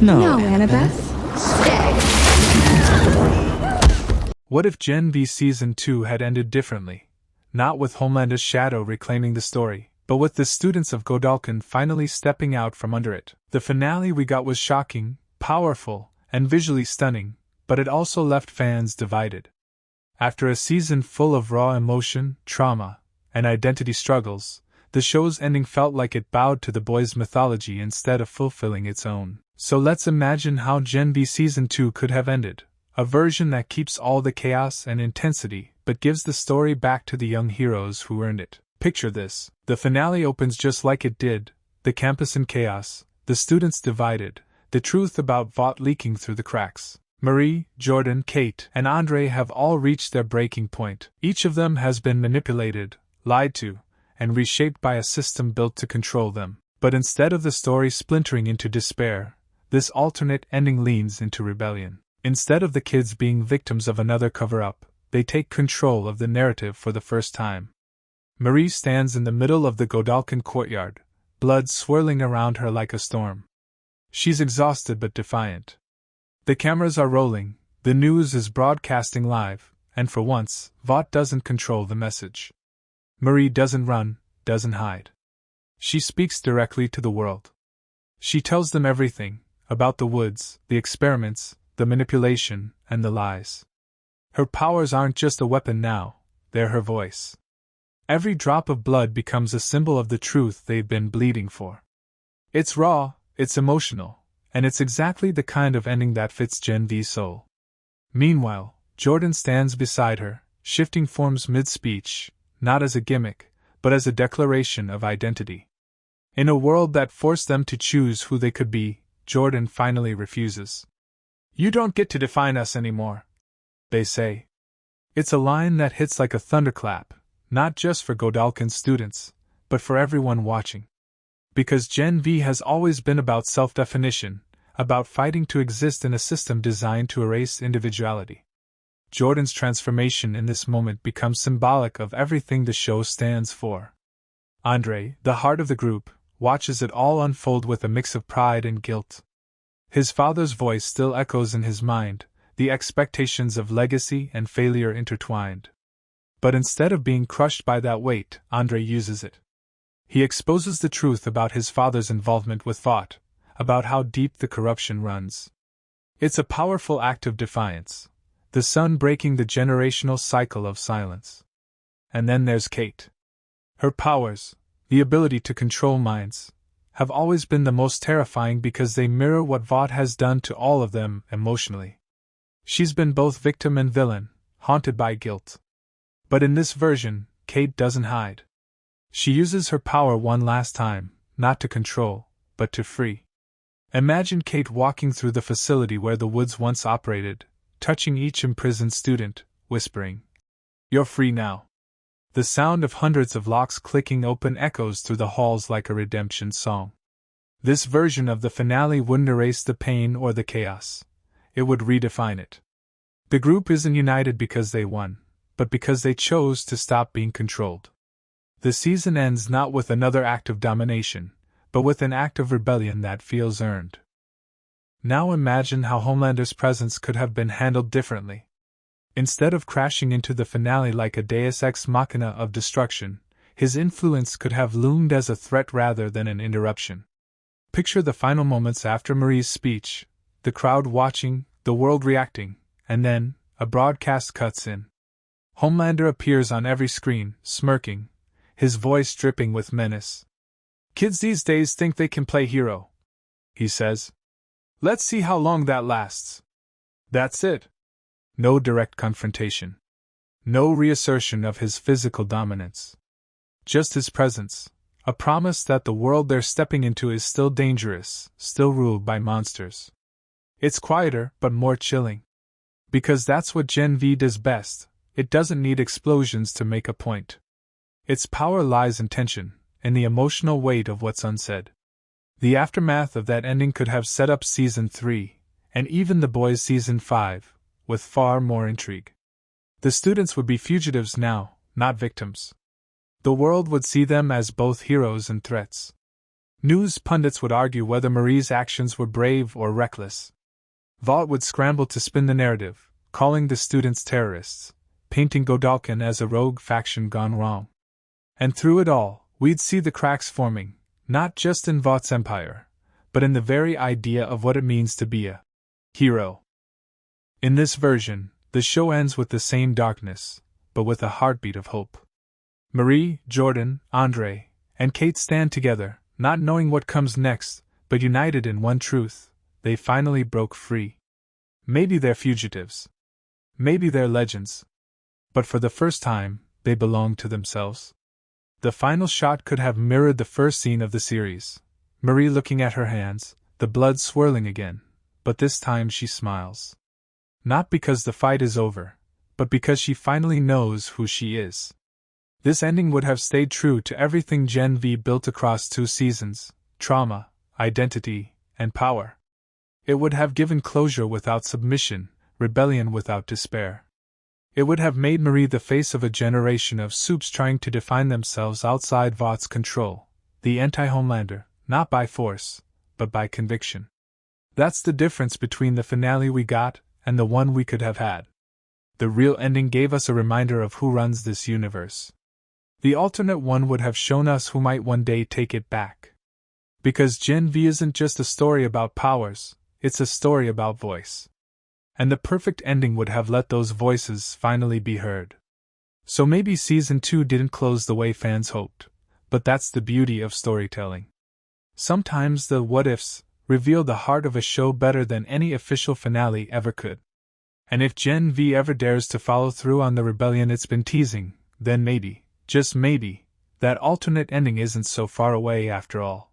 No, Annabeth. Stay. What if Gen V Season 2 had ended differently? Not with Homelander's shadow reclaiming the story, but with the students of Godolkin finally stepping out from under it. The finale we got was shocking, powerful, and visually stunning, but it also left fans divided. After a season full of raw emotion, trauma, and identity struggles, the show's ending felt like it bowed to the boys' mythology instead of fulfilling its own. So let's imagine how Gen V Season 2 could have ended. A version that keeps all the chaos and intensity, but gives the story back to the young heroes who earned it. Picture this. The finale opens just like it did, the campus in chaos, the students divided, the truth about Vought leaking through the cracks. Marie, Jordan, Cate, and Andre have all reached their breaking point. Each of them has been manipulated, lied to, and reshaped by a system built to control them. But instead of the story splintering into despair, this alternate ending leans into rebellion. Instead of the kids being victims of another cover-up, they take control of the narrative for the first time. Marie stands in the middle of the Godolkin courtyard, blood swirling around her like a storm. She's exhausted but defiant. The cameras are rolling, the news is broadcasting live, and for once, Vought doesn't control the message. Marie doesn't run, doesn't hide. She speaks directly to the world. She tells them everything, about the woods, the experiments, the manipulation, and the lies. Her powers aren't just a weapon now, they're her voice. Every drop of blood becomes a symbol of the truth they've been bleeding for. It's raw, it's emotional, and it's exactly the kind of ending that fits Gen V's soul. Meanwhile, Jordan stands beside her, shifting forms mid-speech, not as a gimmick, but as a declaration of identity. In a world that forced them to choose who they could be, Jordan finally refuses. "You don't get to define us anymore," they say. It's a line that hits like a thunderclap, not just for Godolkin students, but for everyone watching. Because Gen V has always been about self-definition, about fighting to exist in a system designed to erase individuality. Jordan's transformation in this moment becomes symbolic of everything the show stands for. Andre, the heart of the group, watches it all unfold with a mix of pride and guilt. His father's voice still echoes in his mind, the expectations of legacy and failure intertwined. But instead of being crushed by that weight, Andre uses it. He exposes the truth about his father's involvement with Vought, about how deep the corruption runs. It's a powerful act of defiance, the sun breaking the generational cycle of silence. And then there's Cate. Her powers, the ability to control minds, have always been the most terrifying because they mirror what Vought has done to all of them emotionally. She's been both victim and villain, haunted by guilt. But in this version, Cate doesn't hide. She uses her power one last time, not to control, but to free. Imagine Cate walking through the facility where the woods once operated, touching each imprisoned student, whispering, "You're free now." The sound of hundreds of locks clicking open echoes through the halls like a redemption song. This version of the finale wouldn't erase the pain or the chaos. It would redefine it. The group isn't united because they won, but because they chose to stop being controlled. The season ends not with another act of domination, but with an act of rebellion that feels earned. Now imagine how Homelander's presence could have been handled differently. Instead of crashing into the finale like a deus ex machina of destruction, his influence could have loomed as a threat rather than an interruption. Picture the final moments after Marie's speech, the crowd watching, the world reacting, and then, a broadcast cuts in. Homelander appears on every screen, smirking, his voice dripping with menace. "Kids these days think they can play hero," he says. "Let's see how long that lasts." That's it. No direct confrontation. No reassertion of his physical dominance. Just his presence, a promise that the world they're stepping into is still dangerous, still ruled by monsters. It's quieter, but more chilling. Because that's what Gen V does best, it doesn't need explosions to make a point. Its power lies in tension, in the emotional weight of what's unsaid. The aftermath of that ending could have set up Season 3, and even The Boys Season 5, with far more intrigue. The students would be fugitives now, not victims. The world would see them as both heroes and threats. News pundits would argue whether Marie's actions were brave or reckless. Vought would scramble to spin the narrative, calling the students terrorists, painting Godolkin as a rogue faction gone wrong. And through it all, we'd see the cracks forming, not just in Vaught's empire, but in the very idea of what it means to be a hero. In this version, the show ends with the same darkness, but with a heartbeat of hope. Marie, Jordan, Andre, and Cate stand together, not knowing what comes next, but united in one truth: they finally broke free. Maybe they're fugitives. Maybe they're legends. But for the first time, they belong to themselves. The final shot could have mirrored the first scene of the series. Marie looking at her hands, the blood swirling again, but this time she smiles. Not because the fight is over, but because she finally knows who she is. This ending would have stayed true to everything Gen V built across 2 seasons: trauma, identity, and power. It would have given closure without submission, rebellion without despair. It would have made Marie the face of a generation of supes trying to define themselves outside Vaught's control, the anti-Homelander, not by force, but by conviction. That's the difference between the finale we got and the one we could have had. The real ending gave us a reminder of who runs this universe. The alternate one would have shown us who might one day take it back. Because Gen V isn't just a story about powers, it's a story about voice. And the perfect ending would have let those voices finally be heard. So maybe Season 2 didn't close the way fans hoped, but that's the beauty of storytelling. Sometimes the what-ifs reveal the heart of a show better than any official finale ever could. And if Gen V ever dares to follow through on the rebellion it's been teasing, then maybe, just maybe, that alternate ending isn't so far away after all.